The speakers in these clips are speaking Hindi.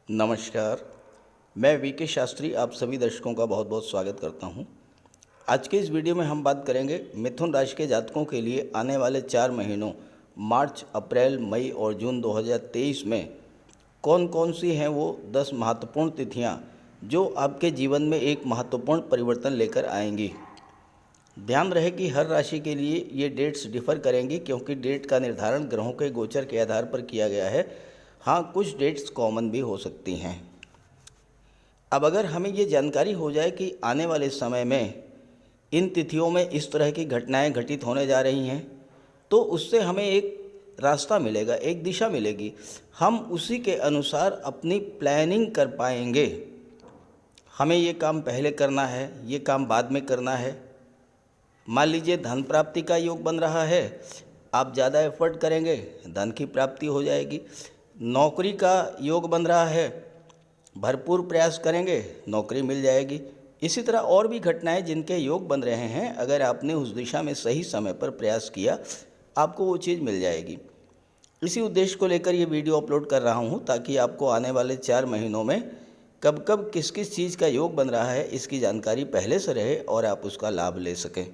नमस्कार। मैं वीके शास्त्री आप सभी दर्शकों का बहुत बहुत स्वागत करता हूं। आज के इस वीडियो में हम बात करेंगे मिथुन राशि के जातकों के लिए आने वाले 4 महीनों मार्च, अप्रैल, मई और जून 2023 में कौन कौन सी हैं वो 10 महत्वपूर्ण तिथियां जो आपके जीवन में एक महत्वपूर्ण परिवर्तन लेकर आएंगी। ध्यान रहे कि हर राशि के लिए ये डेट्स डिफ़र करेंगी क्योंकि डेट का निर्धारण ग्रहों के गोचर के आधार पर किया गया है। हाँ, कुछ डेट्स कॉमन भी हो सकती हैं। अब अगर हमें ये जानकारी हो जाए कि आने वाले समय में इन तिथियों में इस तरह की घटनाएं घटित होने जा रही हैं, तो उससे हमें एक रास्ता मिलेगा, एक दिशा मिलेगी। हम उसी के अनुसार अपनी प्लानिंग कर पाएंगे। हमें ये काम पहले करना है, ये काम बाद में करना है। मान लीजिए धन प्राप्ति का योग बन रहा है, आप ज़्यादा एफर्ट करेंगे, धन की प्राप्ति हो जाएगी। नौकरी का योग बन रहा है, भरपूर प्रयास करेंगे, नौकरी मिल जाएगी। इसी तरह और भी घटनाएं जिनके योग बन रहे हैं, अगर आपने उस दिशा में सही समय पर प्रयास किया, आपको वो चीज़ मिल जाएगी। इसी उद्देश्य को लेकर ये वीडियो अपलोड कर रहा हूँ ताकि आपको आने वाले 4 महीनों में कब कब किस किस चीज़ का योग बन रहा है इसकी जानकारी पहले से रहे और आप उसका लाभ ले सकें।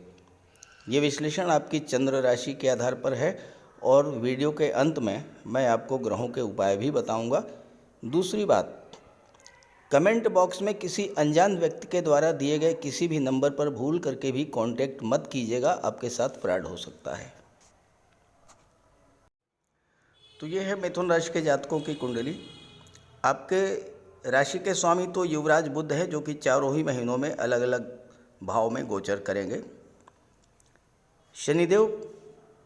ये विश्लेषण आपकी चंद्र राशि के आधार पर है और वीडियो के अंत में मैं आपको ग्रहों के उपाय भी बताऊंगा। दूसरी बात, कमेंट बॉक्स में किसी अनजान व्यक्ति के द्वारा दिए गए किसी भी नंबर पर भूल करके भी कांटेक्ट मत कीजिएगा, आपके साथ फ्रॉड हो सकता है। तो ये है मिथुन राशि के जातकों की कुंडली। आपके राशि के स्वामी तो युवराज बुध है, जो कि चारों ही महीनों में अलग अलग भाव में गोचर करेंगे। शनिदेव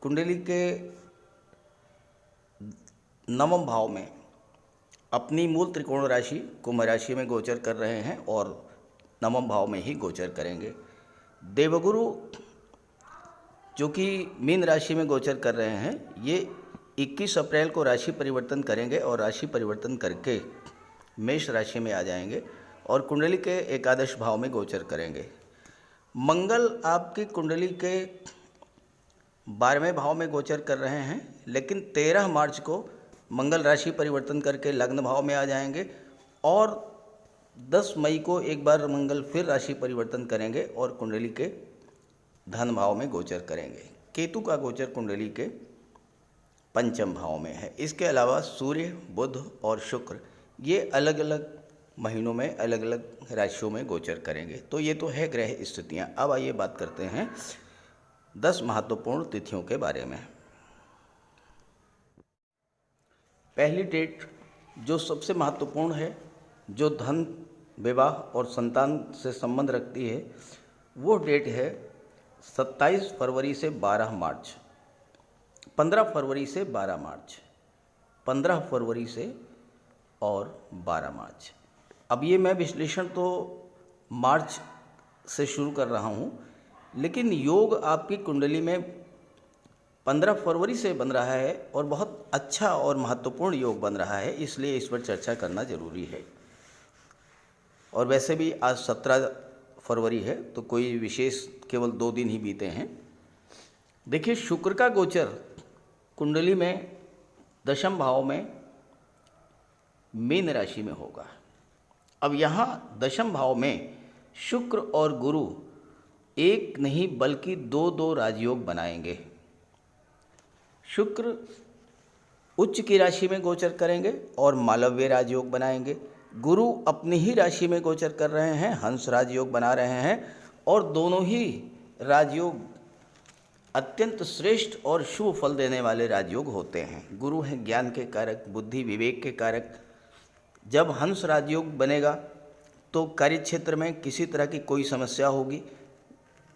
कुंडली के 9वें भाव में अपनी मूल त्रिकोण राशि कुंभ राशि में गोचर कर रहे हैं और 9वें भाव में ही गोचर करेंगे। देवगुरु जो कि मीन राशि में गोचर कर रहे हैं, ये 21 अप्रैल को राशि परिवर्तन करेंगे और राशि परिवर्तन करके मेष राशि में आ जाएंगे और कुंडली के एकादश भाव में गोचर करेंगे। मंगल आपकी कुंडली के 12वें भाव में गोचर कर रहे हैं, लेकिन 13 मार्च को मंगल राशि परिवर्तन करके लग्न भाव में आ जाएंगे और 10 मई को एक बार मंगल फिर राशि परिवर्तन करेंगे और कुंडली के धन भाव में गोचर करेंगे। केतु का गोचर कुंडली के 5वें भाव में है। इसके अलावा सूर्य, बुध और शुक्र ये अलग अलग महीनों में अलग अलग राशियों में गोचर करेंगे। तो ये तो है ग्रह स्थितियाँ। अब आइए बात करते हैं 10 महत्वपूर्ण तिथियों के बारे में। पहली डेट जो सबसे महत्वपूर्ण है, जो धन, विवाह और संतान से संबंध रखती है, वो डेट है 27 फरवरी से 12 मार्च, 15 फरवरी से 12 मार्च, 15 फरवरी से और 12 मार्च। अब ये मैं विश्लेषण तो मार्च से शुरू कर रहा हूँ, लेकिन योग आपकी कुंडली में 15 फरवरी से बन रहा है और बहुत अच्छा और महत्वपूर्ण योग बन रहा है, इसलिए इस पर चर्चा करना ज़रूरी है। और वैसे भी आज 17 फरवरी है, तो कोई विशेष केवल 2 दिन ही बीते हैं। देखिए, शुक्र का गोचर कुंडली में 10वें भाव में मीन राशि में होगा। अब यहाँ 10वें भाव में शुक्र और गुरु एक नहीं बल्कि 2 राजयोग बनाएंगे। शुक्र उच्च की राशि में गोचर करेंगे और मालव्य राजयोग बनाएंगे। गुरु अपनी ही राशि में गोचर कर रहे हैं, हंस राजयोग बना रहे हैं और दोनों ही राजयोग अत्यंत श्रेष्ठ और शुभ फल देने वाले राजयोग होते हैं। गुरु हैं ज्ञान के कारक, बुद्धि विवेक के कारक। जब हंस राजयोग बनेगा तो कार्यक्षेत्र में किसी तरह की कोई समस्या होगी,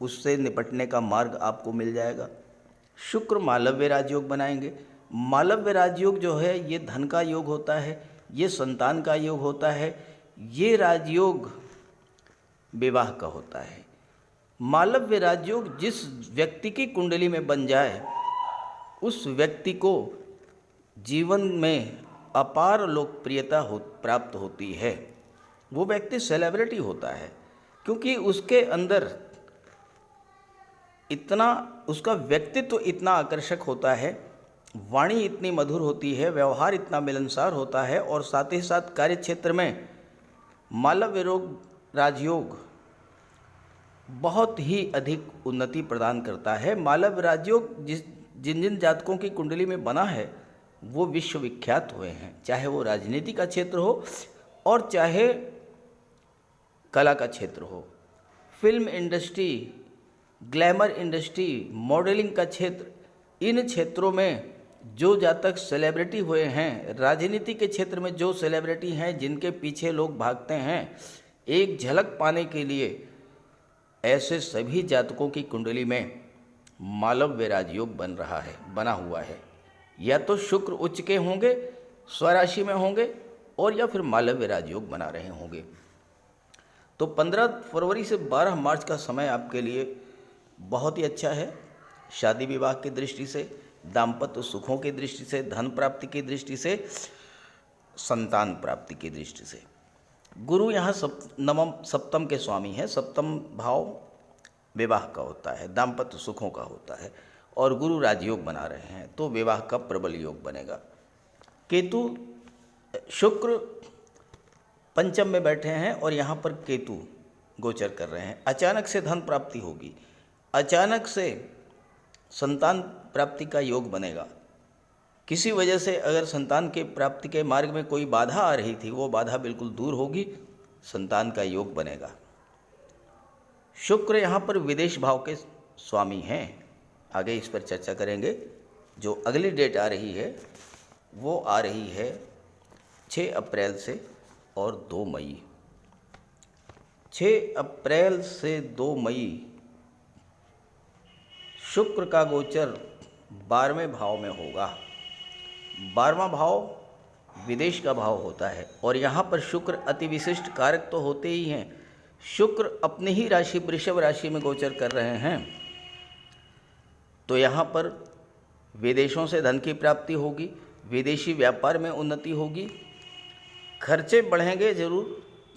उससे निपटने का मार्ग आपको मिल जाएगा। शुक्र मालव्य राजयोग बनाएंगे। मालव्य राजयोग जो है ये धन का योग होता है, ये संतान का योग होता है, ये राजयोग विवाह का होता है। मालव्य राजयोग जिस व्यक्ति की कुंडली में बन जाए, उस व्यक्ति को जीवन में अपार लोकप्रियता प्राप्त होती है। वो व्यक्ति सेलिब्रिटी होता है क्योंकि उसके अंदर इतना, उसका व्यक्तित्व इतना आकर्षक होता है वाणी इतनी मधुर होती है, व्यवहार इतना मिलनसार होता है, और साथ ही साथ कार्य क्षेत्र में मालव्य योग राजयोग बहुत ही अधिक उन्नति प्रदान करता है। मालव्य राजयोग जिन जिन जातकों की कुंडली में बना है वो विश्वविख्यात हुए हैं, चाहे वो राजनीति का क्षेत्र हो और चाहे कला का क्षेत्र हो, film industry, glamour industry, modelling का क्षेत्र, इन क्षेत्रों में जो जातक सेलिब्रिटी हुए हैं, राजनीति के क्षेत्र में जो सेलिब्रिटी हैं जिनके पीछे लोग भागते हैं एक झलक पाने के लिए, ऐसे सभी जातकों की कुंडली में मालव्य राजयोग बना हुआ है। या तो शुक्र उच्च के होंगे, स्वराशि में होंगे, और या फिर मालव्य राजयोग बना रहे होंगे। तो 15 फरवरी से 12 मार्च का समय आपके लिए बहुत ही अच्छा है। शादी विवाह की दृष्टि से, दाम्पत्य सुखों की दृष्टि से, धन प्राप्ति की दृष्टि से, संतान प्राप्ति की दृष्टि से। गुरु यहाँ सप्तम के स्वामी हैं। सप्तम भाव विवाह का होता है, दाम्पत्य सुखों का होता है, और गुरु राजयोग बना रहे हैं तो विवाह का प्रबल योग बनेगा। केतु, शुक्र पंचम में बैठे हैं और यहाँ पर केतु गोचर कर रहे हैं। अचानक से धन प्राप्ति होगी, अचानक से संतान प्राप्ति का योग बनेगा। किसी वजह से अगर संतान के प्राप्ति के मार्ग में कोई बाधा आ रही थी, वो बाधा बिल्कुल दूर होगी, संतान का योग बनेगा। शुक्र यहाँ पर विदेश भाव के स्वामी हैं, आगे इस पर चर्चा करेंगे। जो अगली डेट आ रही है वो आ रही है 6 अप्रैल से और 2 मई। 6 अप्रैल से 2 मई शुक्र का गोचर 12वें भाव में होगा। 12वां भाव विदेश का भाव होता है, और यहाँ पर शुक्र अति विशिष्ट कारक तो होते ही हैं। शुक्र अपनी ही राशि वृषभ राशि में गोचर कर रहे हैं, तो यहाँ पर विदेशों से धन की प्राप्ति होगी, विदेशी व्यापार में उन्नति होगी, खर्चे बढ़ेंगे जरूर,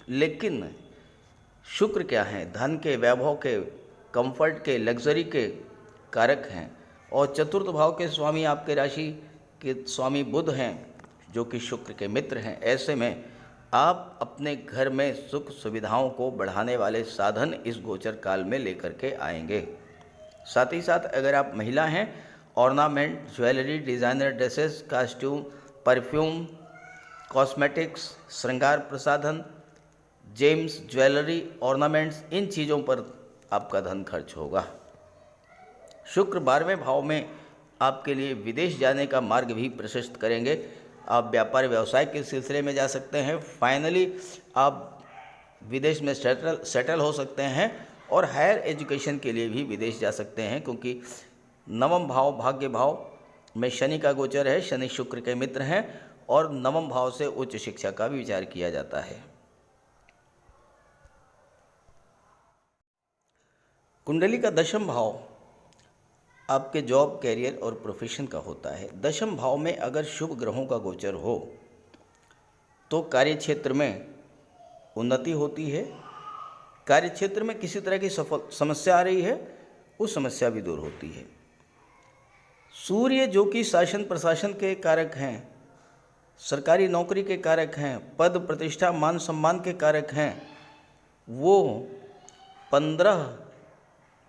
लेकिन शुक्र क्या है, धन के, वैभव के, कंफर्ट के, लग्जरी के कारक हैं। और चतुर्थ भाव के स्वामी आपके राशि के स्वामी बुध हैं, जो कि शुक्र के मित्र हैं। ऐसे में आप अपने घर में सुख सुविधाओं को बढ़ाने वाले साधन इस गोचर काल में लेकर के आएंगे। साथ ही साथ अगर आप महिला हैं, ornament, jewellery, designer dresses, costume, perfume, cosmetics, श्रृंगार प्रसाधन, जेम्स, ज्वेलरी, ऑर्नामेंट्स, इन चीज़ों पर आपका धन खर्च होगा। शुक्र 12वें भाव में आपके लिए विदेश जाने का मार्ग भी प्रशस्त करेंगे। आप व्यापार व्यवसाय के सिलसिले में जा सकते हैं, फाइनली आप विदेश में सेटल हो सकते हैं, और हायर एजुकेशन के लिए भी विदेश जा सकते हैं, क्योंकि 9वां भाव भाग्य भाव में शनि का गोचर है। शनि शुक्र के मित्र हैं, और 9वां भाव से उच्च शिक्षा का भी विचार किया जाता है। कुंडली का 10वां भाव आपके जॉब, कैरियर और प्रोफेशन का होता है। 10वां भाव में अगर शुभ ग्रहों का गोचर हो तो कार्य क्षेत्र में उन्नति होती है। कार्य क्षेत्र में किसी तरह की समस्या आ रही है, उस समस्या भी दूर होती है। सूर्य जो कि शासन प्रशासन के कारक हैं, सरकारी नौकरी के कारक हैं, पद प्रतिष्ठा मान सम्मान के कारक हैं, वो 15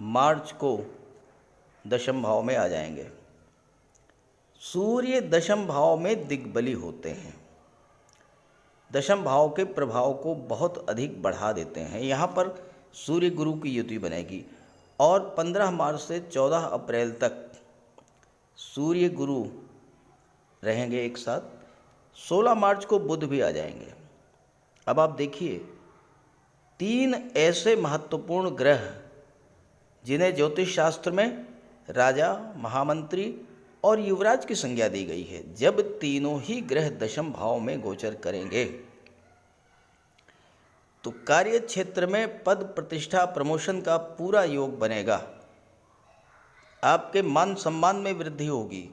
मार्च को 10वें भाव में आ जाएंगे। सूर्य 10वें भाव में दिग्बली होते हैं, 10वें भाव के प्रभाव को बहुत अधिक बढ़ा देते हैं। यहाँ पर सूर्य गुरु की युति बनेगी, और 15 मार्च से 14 अप्रैल तक सूर्य गुरु रहेंगे एक साथ। 16 मार्च को बुध भी आ जाएंगे। अब आप देखिए, 3 ऐसे महत्वपूर्ण ग्रह जिन्हें ज्योतिष शास्त्र में राजा, महामंत्री और युवराज की संज्ञा दी गई है, जब तीनों ही ग्रह 10वें भाव में गोचर करेंगे तो कार्य क्षेत्र में पद प्रतिष्ठा प्रमोशन का पूरा योग बनेगा। आपके मान सम्मान में वृद्धि होगी,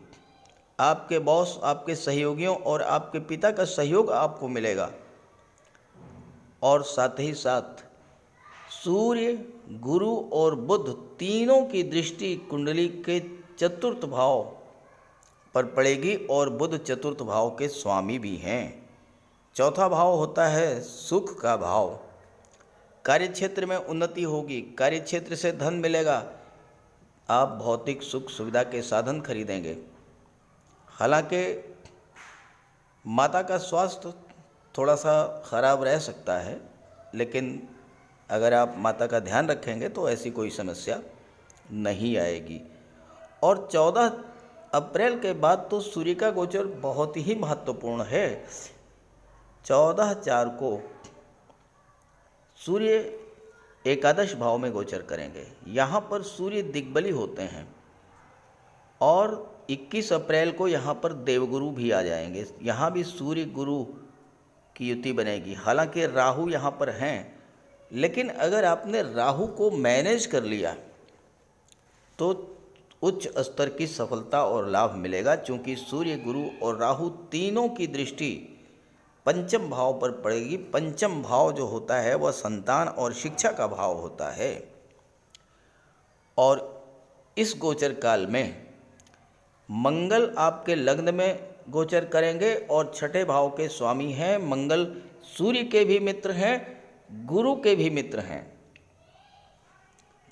आपके बॉस, आपके सहयोगियों और आपके पिता का सहयोग आपको मिलेगा। और साथ ही साथ सूर्य, गुरु और बुध तीनों की दृष्टि कुंडली के चतुर्थ भाव पर पड़ेगी और बुध चतुर्थ भाव के स्वामी भी हैं। चौथा भाव होता है सुख का भाव। कार्यक्षेत्र में उन्नति होगी, कार्यक्षेत्र से धन मिलेगा, आप भौतिक सुख सुविधा के साधन खरीदेंगे। हालांकि माता का स्वास्थ्य थोड़ा सा खराब रह सकता है, लेकिन अगर आप माता का ध्यान रखेंगे तो ऐसी कोई समस्या नहीं आएगी। और 14 अप्रैल के बाद तो सूर्य का गोचर बहुत ही महत्वपूर्ण है। 14/4 को सूर्य एकादश भाव में गोचर करेंगे। यहाँ पर सूर्य दिग्बली होते हैं और 21 अप्रैल को यहाँ पर देवगुरु भी आ जाएंगे। यहाँ भी सूर्य गुरु की युति बनेगी। हालांकि राहु यहाँ पर हैं, लेकिन अगर आपने राहु को मैनेज कर लिया तो उच्च स्तर की सफलता और लाभ मिलेगा, क्योंकि सूर्य, गुरु और राहु तीनों की दृष्टि पंचम भाव पर पड़ेगी। पंचम भाव जो होता है वह संतान और शिक्षा का भाव होता है। और इस गोचर काल में मंगल आपके लग्न में गोचर करेंगे और छठे भाव के स्वामी हैं। मंगल सूर्य के भी मित्र हैं, गुरु के भी मित्र हैं।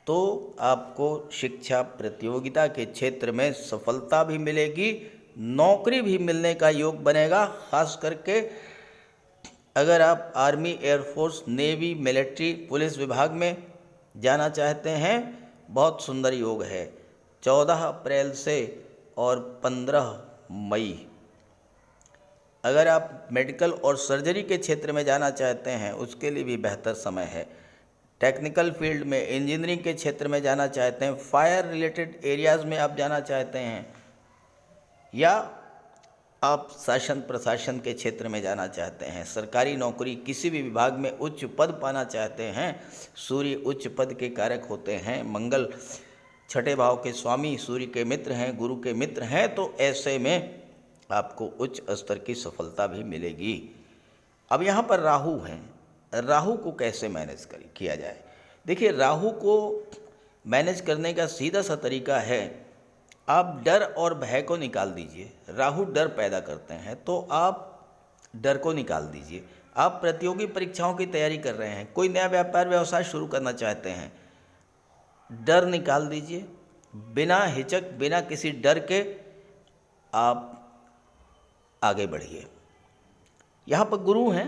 तो आपको शिक्षा प्रतियोगिता के क्षेत्र में सफलता भी मिलेगी, नौकरी भी मिलने का योग बनेगा। खास करके अगर आप army, air force, navy, military, police विभाग में जाना चाहते हैं, बहुत सुंदर योग है। 14 अप्रैल से और 15 मई। अगर आप मेडिकल और सर्जरी के क्षेत्र में जाना चाहते हैं, उसके लिए भी बेहतर समय है। टेक्निकल फील्ड में, इंजीनियरिंग के क्षेत्र में जाना चाहते हैं, फायर रिलेटेड एरियाज़ में आप जाना चाहते हैं, या आप शासन प्रशासन के क्षेत्र में जाना चाहते हैं, सरकारी नौकरी किसी भी विभाग में उच्च पद पाना चाहते हैं, सूर्य उच्च पद के कारक होते हैं। मंगल छठे भाव के स्वामी, सूर्य के मित्र हैं, गुरु के मित्र हैं, तो ऐसे में आपको उच्च स्तर की सफलता भी मिलेगी। अब यहाँ पर राहु हैं, राहु को कैसे मैनेज किया जाए? देखिए, राहु को मैनेज करने का सीधा सा तरीका है, आप डर और भय को निकाल दीजिए। राहु डर पैदा करते हैं, तो आप डर को निकाल दीजिए। आप प्रतियोगी परीक्षाओं की तैयारी कर रहे हैं, कोई नया व्यापार व्यवसाय शुरू करना चाहते हैं, डर निकाल दीजिए। बिना हिचक, बिना किसी डर के आप आगे बढ़िए। यहाँ पर गुरु हैं,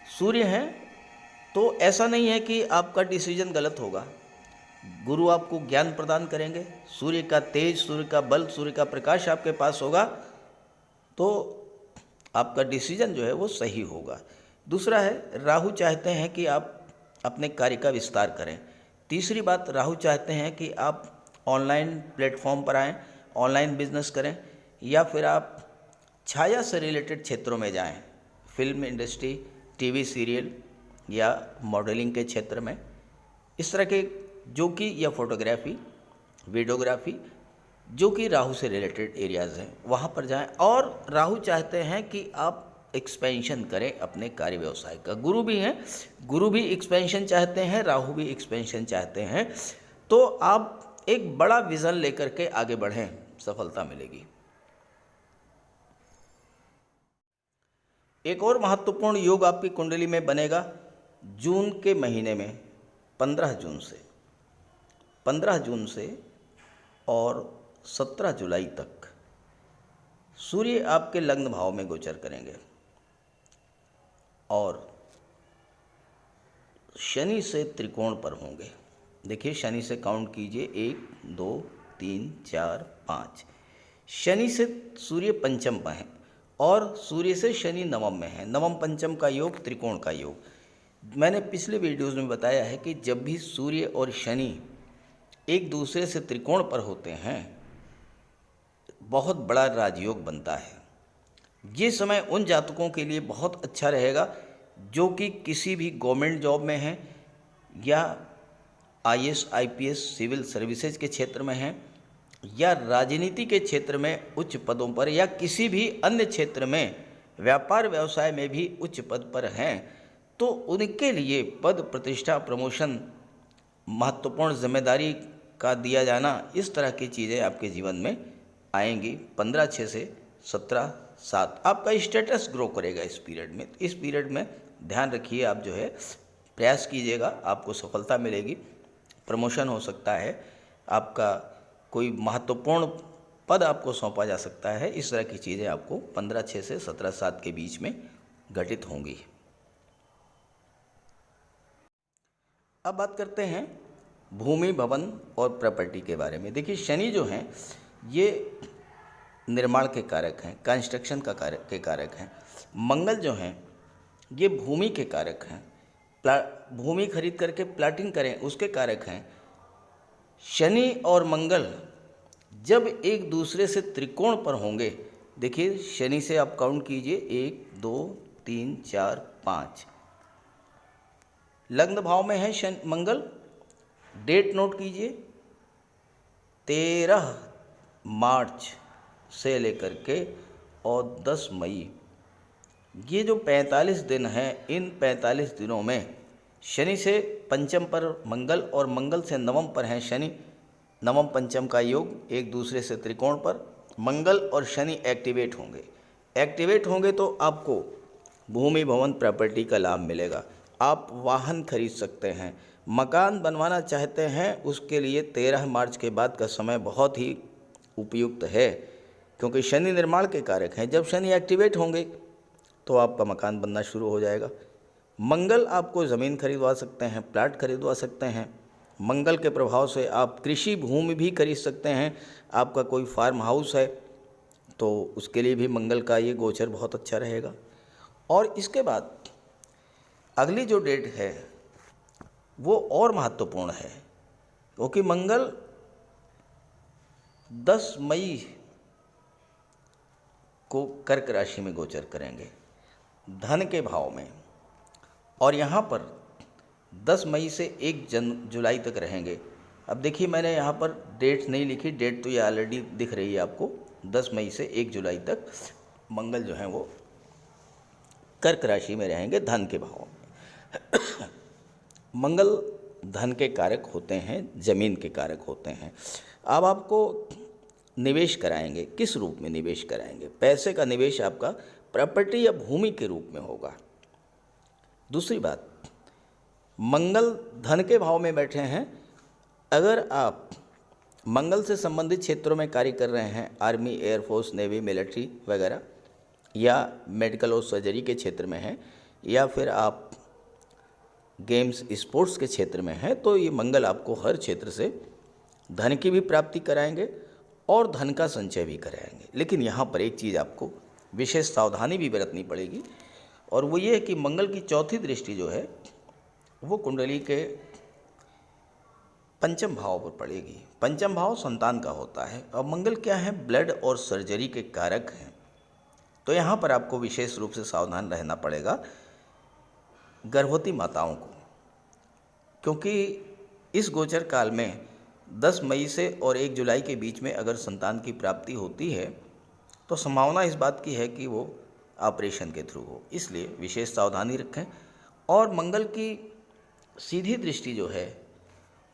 सूर्य हैं, तो ऐसा नहीं है कि आपका डिसीजन गलत होगा। गुरु आपको ज्ञान प्रदान करेंगे, सूर्य का तेज, सूर्य का बल, सूर्य का प्रकाश आपके पास होगा, तो आपका डिसीजन जो है वो सही होगा। दूसरा है, राहु चाहते हैं कि आप अपने कार्य का विस्तार करें। तीसरी बात, राहु चाहते हैं कि आप ऑनलाइन प्लेटफॉर्म पर आएँ, ऑनलाइन बिजनेस करें, या फिर आप छाया से रिलेटेड क्षेत्रों में जाएं, फिल्म इंडस्ट्री, टीवी सीरियल या मॉडलिंग के क्षेत्र में, इस तरह के जो कि, या फोटोग्राफी, वीडियोग्राफी, जो कि राहु से रिलेटेड एरियाज़ हैं, वहाँ पर जाएं। और राहु चाहते हैं कि आप एक्सपेंशन करें अपने कार्य व्यवसाय का। गुरु भी हैं, गुरु भी एक्सपेंशन चाहते हैं, राहु भी एक्सपेंशन चाहते हैं। तो आप एक बड़ा विज़न लेकर के आगे बढ़ें, सफलता मिलेगी। एक और महत्वपूर्ण योग आपकी कुंडली में बनेगा जून के महीने में, 15 जून से और 17 जुलाई तक सूर्य आपके लग्न भाव में गोचर करेंगे और शनि से त्रिकोण पर होंगे। देखिए, शनि से काउंट कीजिए, 1 2 3 4 5। शनि से सूर्य पंचम पर हैं और सूर्य से शनि नवम में है। नवम पंचम का योग, त्रिकोण का योग। मैंने पिछले वीडियोज़ में बताया है कि जब भी सूर्य और शनि एक दूसरे से त्रिकोण पर होते हैं, बहुत बड़ा राजयोग बनता है। ये समय उन जातकों के लिए बहुत अच्छा रहेगा जो कि किसी भी गवर्नमेंट जॉब में हैं, या IAS IPS सिविल सर्विसेज के क्षेत्र में हैं, या राजनीति के क्षेत्र में उच्च पदों पर, या किसी भी अन्य क्षेत्र में व्यापार व्यवसाय में भी उच्च पद पर हैं। तो उनके लिए पद, प्रतिष्ठा, प्रमोशन, महत्वपूर्ण जिम्मेदारी का दिया जाना, इस तरह की चीज़ें आपके जीवन में आएंगी 15/6 से 17/7। आपका स्टेटस ग्रो करेगा इस पीरियड में। इस पीरियड में ध्यान रखिए, आप जो है प्रयास कीजिएगा, आपको सफलता मिलेगी, प्रमोशन हो सकता है, आपका कोई महत्वपूर्ण पद आपको सौंपा जा सकता है। इस तरह की चीज़ें आपको 15/6 से 17/7 के बीच में घटित होंगी। अब बात करते हैं भूमि, भवन और प्रॉपर्टी के बारे में। देखिए, शनि जो हैं ये निर्माण के कारक हैं, कंस्ट्रक्शन के कारक हैं। मंगल जो हैं ये भूमि के कारक हैं, भूमि खरीद करके प्लाटिंग करें उसके कारक हैं। शनि और मंगल जब एक दूसरे से त्रिकोण पर होंगे, देखिए शनि से आप काउंट कीजिए 1 2 3 4 5, लग्न भाव में है शनि मंगल। डेट नोट कीजिए, 13 मार्च से लेकर के और 10 मई, ये जो 45 दिन हैं, इन 45 दिनों में शनि से पंचम पर मंगल और मंगल से नवम पर हैं शनि, नवम पंचम का योग एक दूसरे से त्रिकोण पर। मंगल और शनि एक्टिवेट होंगे तो आपको भूमि, भवन, प्रॉपर्टी का लाभ मिलेगा। आप वाहन खरीद सकते हैं, मकान बनवाना चाहते हैं, उसके लिए 13 मार्च के बाद का समय बहुत ही उपयुक्त है, क्योंकि शनि निर्माण के कारक हैं। जब शनि एक्टिवेट होंगे तो आपका मकान बनना शुरू हो जाएगा। मंगल आपको ज़मीन खरीदवा सकते हैं, प्लाट खरीदवा सकते हैं। मंगल के प्रभाव से आप कृषि भूमि भी खरीद सकते हैं। आपका कोई फार्म हाउस है तो उसके लिए भी मंगल का ये गोचर बहुत अच्छा रहेगा। और इसके बाद अगली जो डेट है वो और महत्वपूर्ण है, क्योंकि मंगल 10 मई को कर्क राशि में गोचर करेंगे धन के भाव में, और यहाँ पर 10 मई से 1 जुलाई तक रहेंगे। अब देखिए, मैंने यहाँ पर डेट नहीं लिखी, डेट तो ये ऑलरेडी दिख रही है आपको। 10 मई से 1 जुलाई तक मंगल जो हैं वो कर्क राशि में रहेंगे धन के भाव में। मंगल धन के कारक होते हैं, जमीन के कारक होते हैं। अब आपको निवेश कराएंगे, किस रूप में निवेश कराएंगे? पैसे का निवेश आपका प्रॉपर्टी या भूमि के रूप में होगा। दूसरी बात, मंगल धन के भाव में बैठे हैं। अगर आप मंगल से संबंधित क्षेत्रों में कार्य कर रहे हैं, आर्मी, एयरफोर्स, नेवी, मिलिट्री वगैरह, या मेडिकल और सर्जरी के क्षेत्र में हैं, या फिर आप गेम्स, स्पोर्ट्स के क्षेत्र में हैं, तो ये मंगल आपको हर क्षेत्र से धन की भी प्राप्ति कराएंगे और धन का संचय भी कराएंगे। लेकिन यहाँ पर एक चीज़ आपको विशेष सावधानी भी बरतनी पड़ेगी, और वो ये है कि मंगल की चौथी दृष्टि जो है वो कुंडली के पंचम भाव पर पड़ेगी। पंचम भाव संतान का होता है, और मंगल क्या है? ब्लड और सर्जरी के कारक हैं। तो यहाँ पर आपको विशेष रूप से सावधान रहना पड़ेगा गर्भवती माताओं को, क्योंकि इस गोचर काल में 10 मई से और 1 जुलाई के बीच में अगर संतान की प्राप्ति होती है तो संभावना इस बात की है कि वो ऑपरेशन के थ्रू हो, इसलिए विशेष सावधानी रखें। और मंगल की सीधी दृष्टि जो है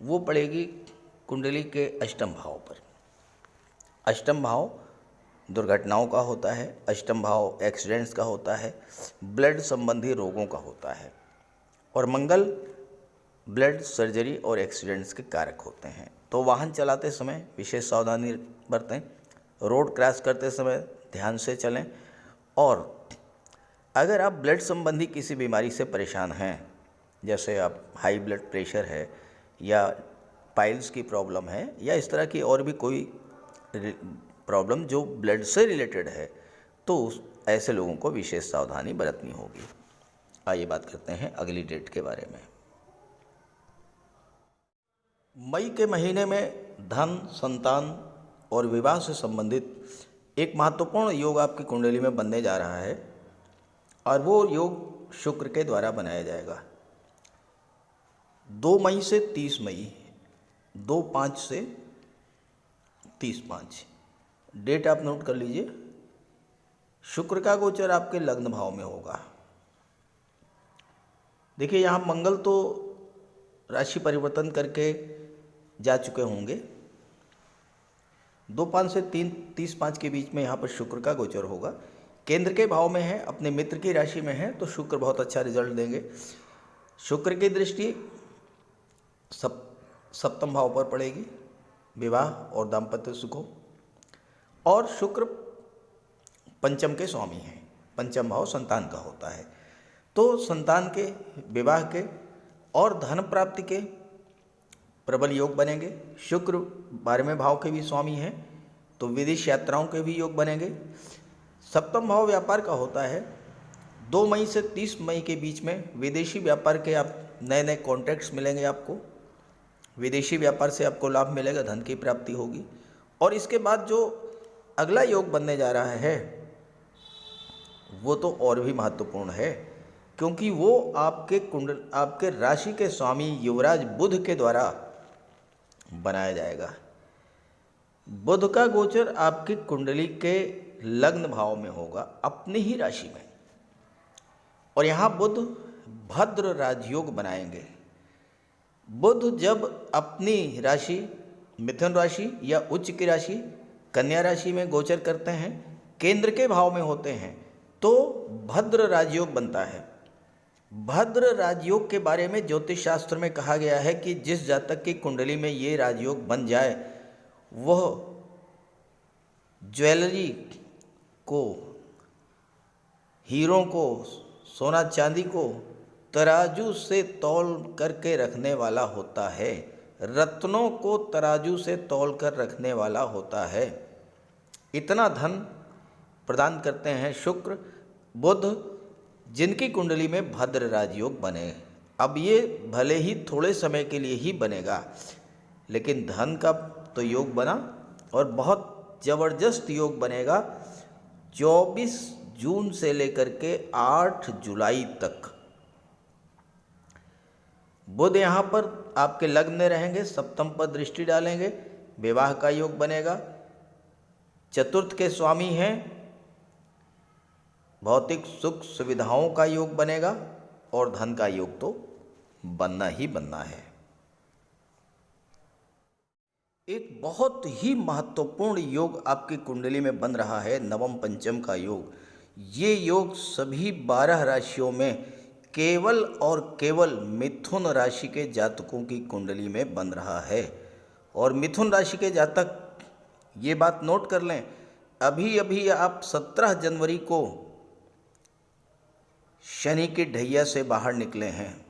वो पड़ेगी कुंडली के अष्टम भाव पर। अष्टम भाव दुर्घटनाओं का होता है, अष्टम भाव एक्सीडेंट्स का होता है, ब्लड संबंधी रोगों का होता है, और मंगल ब्लड, सर्जरी और एक्सीडेंट्स के कारक होते हैं। तो वाहन चलाते समय विशेष सावधानी बरतें, रोड क्रॉस करते समय ध्यान से चलें, और अगर आप ब्लड संबंधी किसी बीमारी से परेशान हैं, जैसे आप हाई ब्लड प्रेशर है या पाइल्स की प्रॉब्लम है या इस तरह की और भी कोई प्रॉब्लम जो ब्लड से रिलेटेड है, तो ऐसे लोगों को विशेष सावधानी बरतनी होगी। आइए बात करते हैं अगली डेट के बारे में। मई के महीने में धन, संतान और विवाह से संबंधित एक महत्वपूर्ण योग आपकी कुंडली में बनने जा रहा है, और वो योग शुक्र के द्वारा बनाया जाएगा। 2 मई से 30 मई, 2/5 से 30/5 डेट आप नोट कर लीजिए। शुक्र का गोचर आपके लग्न भाव में होगा। देखिए, यहाँ मंगल तो राशि परिवर्तन करके जा चुके होंगे, 2:05 से 3:30-5 के बीच में यहाँ पर शुक्र का गोचर होगा। केंद्र के भाव में है, अपने मित्र की राशि में है, तो शुक्र बहुत अच्छा रिजल्ट देंगे। शुक्र की दृष्टि सप्तम भाव पर पड़ेगी, विवाह और दाम्पत्य सुखों। और शुक्र पंचम के स्वामी हैं, पंचम भाव संतान का होता है, तो संतान के, विवाह के और धन प्राप्ति के प्रबल योग बनेंगे। शुक्र 12वें भाव के भी स्वामी हैं, तो विदेश यात्राओं के भी योग बनेंगे। सप्तम भाव व्यापार का होता है। 2 मई से 30 मई के बीच में विदेशी व्यापार के आप नए नए कॉन्ट्रैक्ट्स मिलेंगे आपको, विदेशी व्यापार से आपको लाभ मिलेगा, धन की प्राप्ति होगी। और इसके बाद जो अगला योग बनने जा रहा है वो तो और भी महत्वपूर्ण है, क्योंकि वो आपके राशि के स्वामी युवराज बुध के द्वारा बनाया जाएगा। बुध का गोचर आपकी कुंडली के लग्न भाव में होगा, अपनी ही राशि में, और यहाँ बुध भद्र राजयोग बनाएंगे। बुध जब अपनी राशि मिथुन राशि या उच्च की राशि कन्या राशि में गोचर करते हैं, केंद्र के भाव में होते हैं, तो भद्र राजयोग बनता है। भद्र राजयोग के बारे में ज्योतिष शास्त्र में कहा गया है कि जिस जातक की कुंडली में ये राजयोग बन जाए वह ज्वेलरी को, हीरों को, सोना चांदी को तराजू से तौल करके रखने वाला होता है, रत्नों को तराजू से तौल कर रखने वाला होता है। इतना धन प्रदान करते हैं शुक्र बुध, जिनकी कुंडली में भद्र राजयोग बने। अब ये भले ही थोड़े समय के लिए ही बनेगा, लेकिन धन का तो योग बना और बहुत ज़बरदस्त योग बनेगा। 24 जून से लेकर के 8 जुलाई तक बुध यहाँ पर आपके लग्न में रहेंगे, सप्तम पर दृष्टि डालेंगे, विवाह का योग बनेगा। चतुर्थ के स्वामी हैं, भौतिक सुख सुविधाओं का योग बनेगा, और धन का योग तो बनना ही बनना है। एक बहुत ही महत्वपूर्ण योग आपकी कुंडली में बन रहा है, नवम पंचम का योग। ये योग सभी 12 राशियों में केवल और केवल मिथुन राशि के जातकों की कुंडली में बन रहा है। और मिथुन राशि के जातक ये बात नोट कर लें, अभी अभी आप 17 जनवरी को शनि की ढैया से बाहर निकले हैं,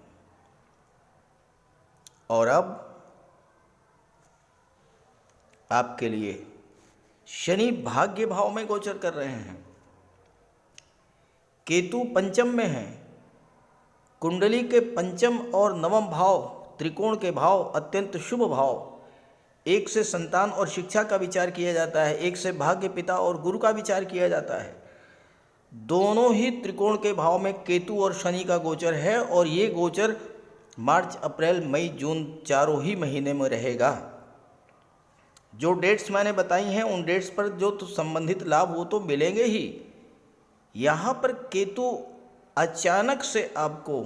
और अब आपके लिए शनि भाग्य भाव में गोचर कर रहे हैं, केतु पंचम में है। कुंडली के पंचम और नवम भाव त्रिकोण के भाव अत्यंत शुभ भाव। एक से संतान और शिक्षा का विचार किया जाता है, एक से भाग्य, पिता और गुरु का विचार किया जाता है। दोनों ही त्रिकोण के भाव में केतु और शनि का गोचर है, और ये गोचर मार्च, अप्रैल, मई, जून चारों ही महीने में रहेगा। जो डेट्स मैंने बताई हैं उन डेट्स पर जो तो संबंधित लाभ वो तो मिलेंगे ही। यहाँ पर केतु अचानक से आपको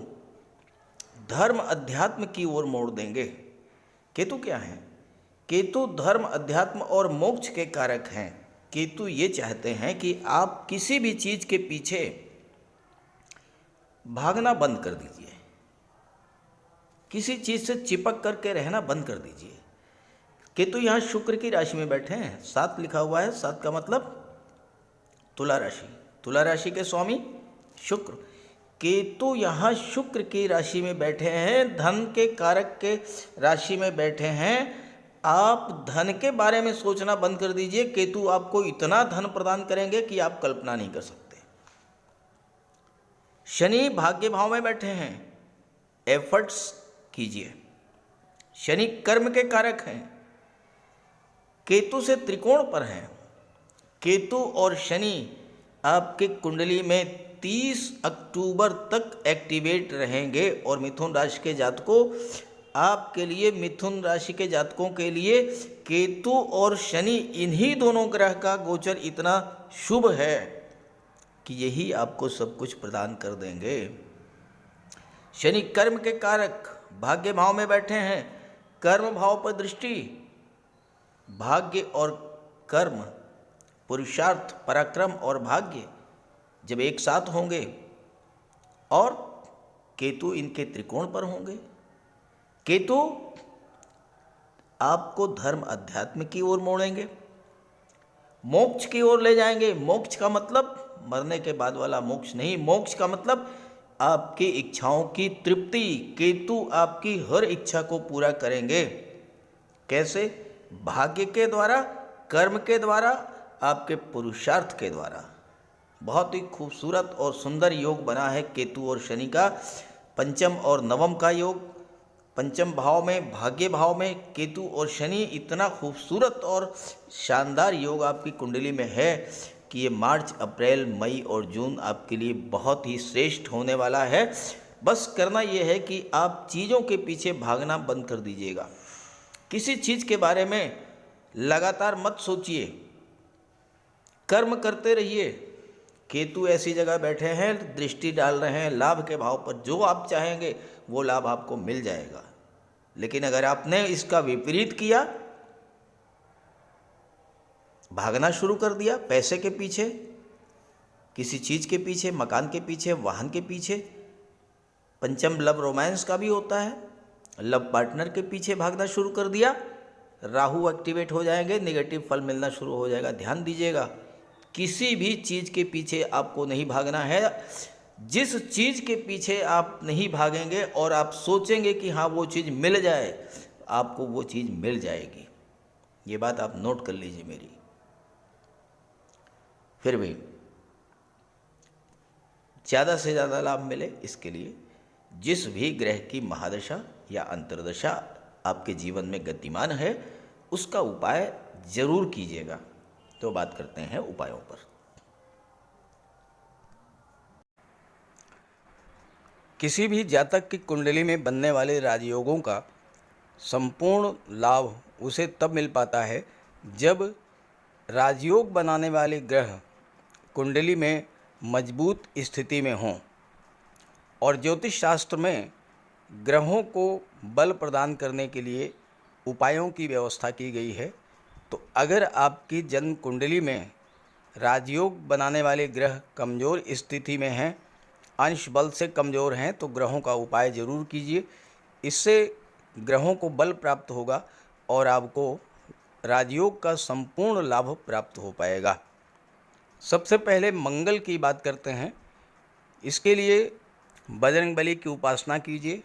धर्म अध्यात्म की ओर मोड़ देंगे। केतु क्या है? केतु धर्म, अध्यात्म और मोक्ष के कारक हैं। केतु ये चाहते हैं कि आप किसी भी चीज़ के पीछे भागना बंद कर दीजिए, किसी चीज़ से चिपक करके रहना बंद कर दीजिए। केतु यहाँ शुक्र की राशि में बैठे हैं, 7 लिखा हुआ है, 7 का मतलब तुला राशि, तुला राशि के स्वामी शुक्र। केतु यहाँ शुक्र की राशि में बैठे हैं, धन के कारक के राशि में बैठे हैं। आप धन के बारे में सोचना बंद कर दीजिए। केतु आपको इतना धन प्रदान करेंगे कि आप कल्पना नहीं कर सकते। शनि भाग्य भाव में बैठे हैं, एफर्ट्स कीजिए। शनि कर्म के कारक हैं, केतु से त्रिकोण पर हैं। केतु और शनि आपकी कुंडली में 30 अक्टूबर तक एक्टिवेट रहेंगे, और मिथुन राशि के जातकों आपके लिए, मिथुन राशि के जातकों के लिए केतु और शनि, इन्हीं दोनों ग्रह का गोचर इतना शुभ है कि यही आपको सब कुछ प्रदान कर देंगे। शनि कर्म के कारक भाग्य भाव में बैठे हैं, कर्म भाव पर दृष्टि, भाग्य और कर्म, पुरुषार्थ, पराक्रम और भाग्य जब एक साथ होंगे और केतु इनके त्रिकोण पर होंगे, केतु आपको धर्म अध्यात्म की ओर मोड़ेंगे, मोक्ष की ओर ले जाएंगे। मोक्ष का मतलब मरने के बाद वाला मोक्ष नहीं, मोक्ष का मतलब आपकी इच्छाओं की तृप्ति। केतु आपकी हर इच्छा को पूरा करेंगे। कैसे? भाग्य के द्वारा, कर्म के द्वारा, आपके पुरुषार्थ के द्वारा। बहुत ही खूबसूरत और सुंदर योग बना है केतु और शनि का। पंचम और नवम का योग, पंचम भाव में, भाग्य भाव में केतु और शनि, इतना खूबसूरत और शानदार योग आपकी कुंडली में है कि ये मार्च, अप्रैल, मई और जून आपके लिए बहुत ही श्रेष्ठ होने वाला है। बस करना ये है कि आप चीज़ों के पीछे भागना बंद कर दीजिएगा। किसी चीज़ के बारे में लगातार मत सोचिए, कर्म करते रहिए। केतु ऐसी जगह बैठे हैं, दृष्टि डाल रहे हैं लाभ के भाव पर। जो आप चाहेंगे वो लाभ आपको मिल जाएगा। लेकिन अगर आपने इसका विपरीत किया, भागना शुरू कर दिया पैसे के पीछे, किसी चीज़ के पीछे, मकान के पीछे, वाहन के पीछे, पंचम लव रोमांस का भी होता है, लव पार्टनर के पीछे भागना शुरू कर दिया, राहु एक्टिवेट हो जाएंगे, नेगेटिव फल मिलना शुरू हो जाएगा। ध्यान दीजिएगा, किसी भी चीज़ के पीछे आपको नहीं भागना है। जिस चीज़ के पीछे आप नहीं भागेंगे और आप सोचेंगे कि हाँ वो चीज़ मिल जाए, आपको वो चीज़ मिल जाएगी। ये बात आप नोट कर लीजिए मेरी। फिर भी ज़्यादा से ज़्यादा लाभ मिले, इसके लिए जिस भी ग्रह की महादशा या अंतर्दशा आपके जीवन में गतिमान है, उसका उपाय जरूर कीजिएगा। तो बात करते हैं उपायों पर। किसी भी जातक की कुंडली में बनने वाले राजयोगों का संपूर्ण लाभ उसे तब मिल पाता है जब राजयोग बनाने वाले ग्रह कुंडली में मजबूत स्थिति में हों। और ज्योतिष शास्त्र में ग्रहों को बल प्रदान करने के लिए उपायों की व्यवस्था की गई है। तो अगर आपकी जन्म कुंडली में राजयोग बनाने वाले ग्रह कमज़ोर स्थिति में हैं, अंश बल से कमज़ोर हैं, तो ग्रहों का उपाय ज़रूर कीजिए। इससे ग्रहों को बल प्राप्त होगा और आपको राजयोग का संपूर्ण लाभ प्राप्त हो पाएगा। सबसे पहले मंगल की बात करते हैं। इसके लिए बजरंगबली की उपासना कीजिए,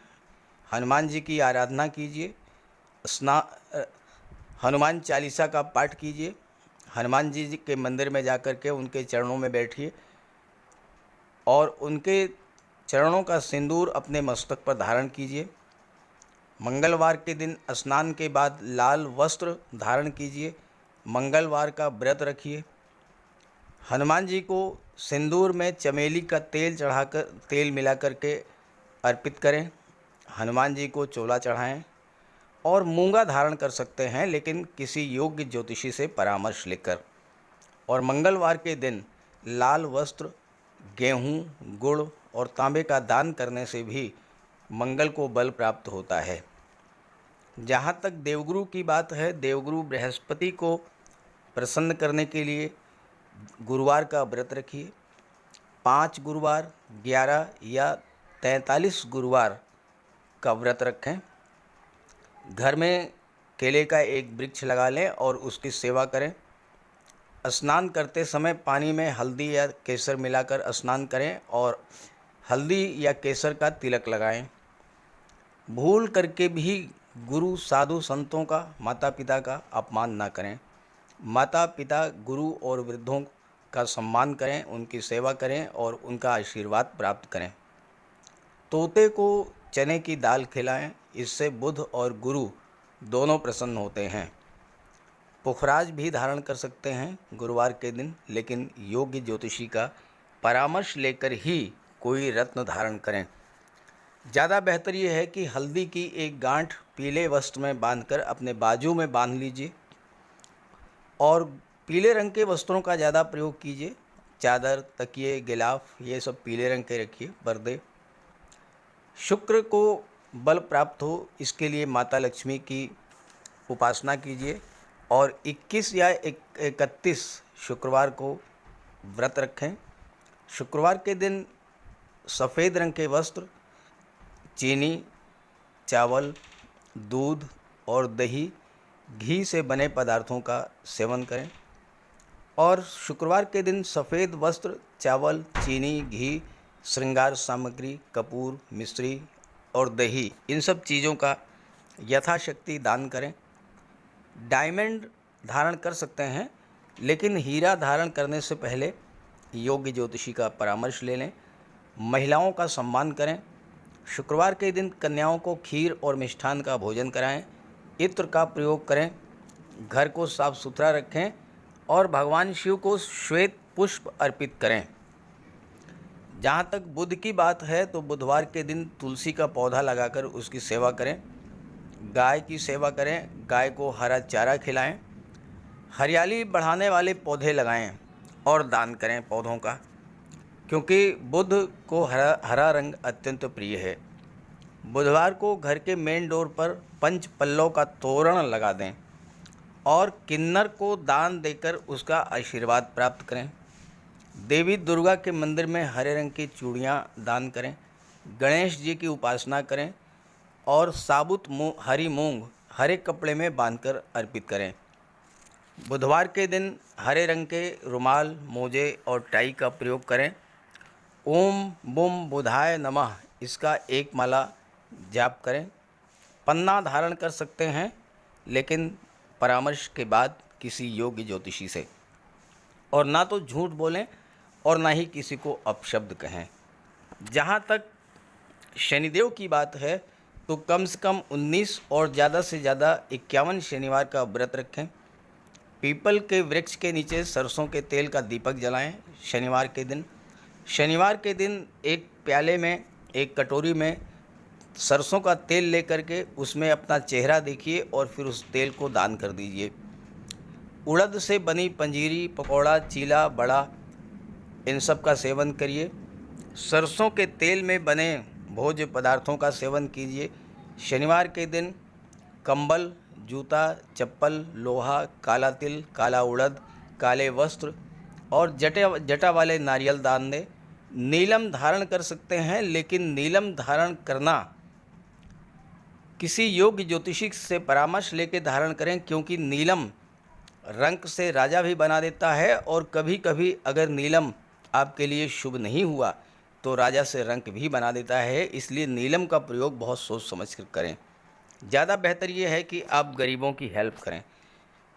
हनुमान जी की आराधना कीजिए, हनुमान चालीसा का पाठ कीजिए, हनुमान जी के मंदिर में जाकर के उनके चरणों में बैठिए और उनके चरणों का सिंदूर अपने मस्तक पर धारण कीजिए। मंगलवार के दिन स्नान के बाद लाल वस्त्र धारण कीजिए, मंगलवार का व्रत रखिए। हनुमान जी को सिंदूर में चमेली का तेल चढ़ाकर, तेल मिला करके अर्पित करें। हनुमान जी को चोला चढ़ाएं और मूंगा धारण कर सकते हैं, लेकिन किसी योग्य ज्योतिषी से परामर्श लेकर। और मंगलवार के दिन लाल वस्त्र, गेहूँ, गुड़ और तांबे का दान करने से भी मंगल को बल प्राप्त होता है। जहाँ तक देवगुरु की बात है, देवगुरु बृहस्पति को प्रसन्न करने के लिए गुरुवार का व्रत रखिए। 5 गुरुवार, 11 या 43 गुरुवार का व्रत रखें। घर में केले का एक वृक्ष लगा लें और उसकी सेवा करें। स्नान करते समय पानी में हल्दी या केसर मिलाकर स्नान करें और हल्दी या केसर का तिलक लगाएं। भूल करके भी गुरु, साधु, संतों का, माता पिता का अपमान ना करें। माता पिता, गुरु और वृद्धों का सम्मान करें, उनकी सेवा करें और उनका आशीर्वाद प्राप्त करें। तोते को चने की दाल खिलाएं, इससे बुध और गुरु दोनों प्रसन्न होते हैं। पुखराज भी धारण कर सकते हैं गुरुवार के दिन, लेकिन योग्य ज्योतिषी का परामर्श लेकर ही कोई रत्न धारण करें। ज़्यादा बेहतर ये है कि हल्दी की एक गांठ पीले वस्त्र में बांधकर अपने बाजू में बांध लीजिए और पीले रंग के वस्त्रों का ज़्यादा प्रयोग कीजिए। चादर, तकिए, गिलाफ, ये सब पीले रंग के रखिए, पर्दे। शुक्र को बल प्राप्त हो, इसके लिए माता लक्ष्मी की उपासना कीजिए। और 21 या 31 शुक्रवार को व्रत रखें। शुक्रवार के दिन सफ़ेद रंग के वस्त्र, चीनी, चावल, दूध और दही, घी से बने पदार्थों का सेवन करें। और शुक्रवार के दिन सफ़ेद वस्त्र, चावल, चीनी, घी, श्रृंगार सामग्री, कपूर, मिश्री और दही, इन सब चीज़ों का यथाशक्ति दान करें। डायमंड धारण कर सकते हैं, लेकिन हीरा धारण करने से पहले योग्य ज्योतिषी का परामर्श ले लें। महिलाओं का सम्मान करें। शुक्रवार के दिन कन्याओं को खीर और मिष्ठान का भोजन कराएं। इत्र का प्रयोग करें। घर को साफ सुथरा रखें और भगवान शिव को श्वेत पुष्प अर्पित करें। जहाँ तक बुध की बात है तो बुधवार के दिन तुलसी का पौधा लगाकर उसकी सेवा करें। गाय की सेवा करें। गाय को हरा चारा खिलाएं। हरियाली बढ़ाने वाले पौधे लगाएं और दान करें पौधों का, क्योंकि बुध को हरा रंग अत्यंत प्रिय है। बुधवार को घर के मेन डोर पर पंच पल्लव का तोरण लगा दें और किन्नर को दान देकर उसका आशीर्वाद प्राप्त करें। देवी दुर्गा के मंदिर में हरे रंग की चूड़ियाँ दान करें। गणेश जी की उपासना करें और साबुत हरी मूंग हरे कपड़े में बांधकर अर्पित करें। बुधवार के दिन हरे रंग के रुमाल, मोजे और टाई का प्रयोग करें। ओम बुम बुधाय नमः इसका एक माला जाप करें। पन्ना धारण कर सकते हैं, लेकिन परामर्श के बाद किसी योग्य ज्योतिषी से। और ना तो झूठ बोलें और ना ही किसी को अपशब्द कहें। जहाँ तक शनिदेव की बात है तो कम से कम 19 और ज़्यादा से ज़्यादा 51 शनिवार का व्रत रखें। पीपल के वृक्ष के नीचे सरसों के तेल का दीपक जलाएं शनिवार के दिन। शनिवार के दिन एक प्याले में, एक कटोरी में सरसों का तेल लेकर के उसमें अपना चेहरा देखिए और फिर उस तेल को दान कर दीजिए। उड़द से बनी पंजीरी, पकौड़ा, चीला, बड़ा, इन सब का सेवन करिए। सरसों के तेल में बने भोज्य पदार्थों का सेवन कीजिए। शनिवार के दिन कंबल, जूता, चप्पल, लोहा, काला तिल, काला उड़द, काले वस्त्र और जटा वाले नारियल दान दें। नीलम धारण कर सकते हैं, लेकिन नीलम धारण करना किसी योग्य ज्योतिषी से परामर्श लेकर धारण करें, क्योंकि नीलम रंग से राजा भी बना देता है और कभी कभी अगर नीलम आपके लिए शुभ नहीं हुआ तो राजा से रंक भी बना देता है। इसलिए नीलम का प्रयोग बहुत सोच समझ कर करें। ज़्यादा बेहतर ये है कि आप गरीबों की हेल्प करें।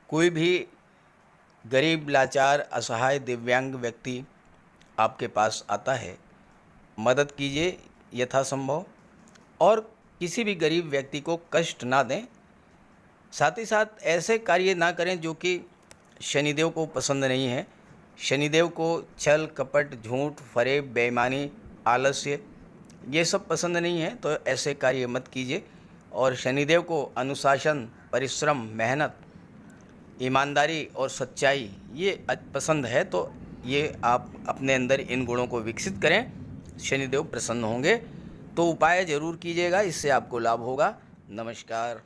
कोई भी गरीब, लाचार, असहाय, दिव्यांग व्यक्ति आपके पास आता है, मदद कीजिए यथासंभव और किसी भी गरीब व्यक्ति को कष्ट ना दें। साथ ही साथ ऐसे कार्य ना करें जो कि शनिदेव को पसंद नहीं है। शनिदेव को छल, कपट, झूठ, फरेब, बेईमानी, आलस्य ये सब पसंद नहीं है, तो ऐसे कार्य मत कीजिए। और शनिदेव को अनुशासन, परिश्रम, मेहनत, ईमानदारी और सच्चाई ये पसंद है, तो ये आप अपने अंदर इन गुणों को विकसित करें। शनिदेव प्रसन्न होंगे। तो उपाय ज़रूर कीजिएगा, इससे आपको लाभ होगा। नमस्कार।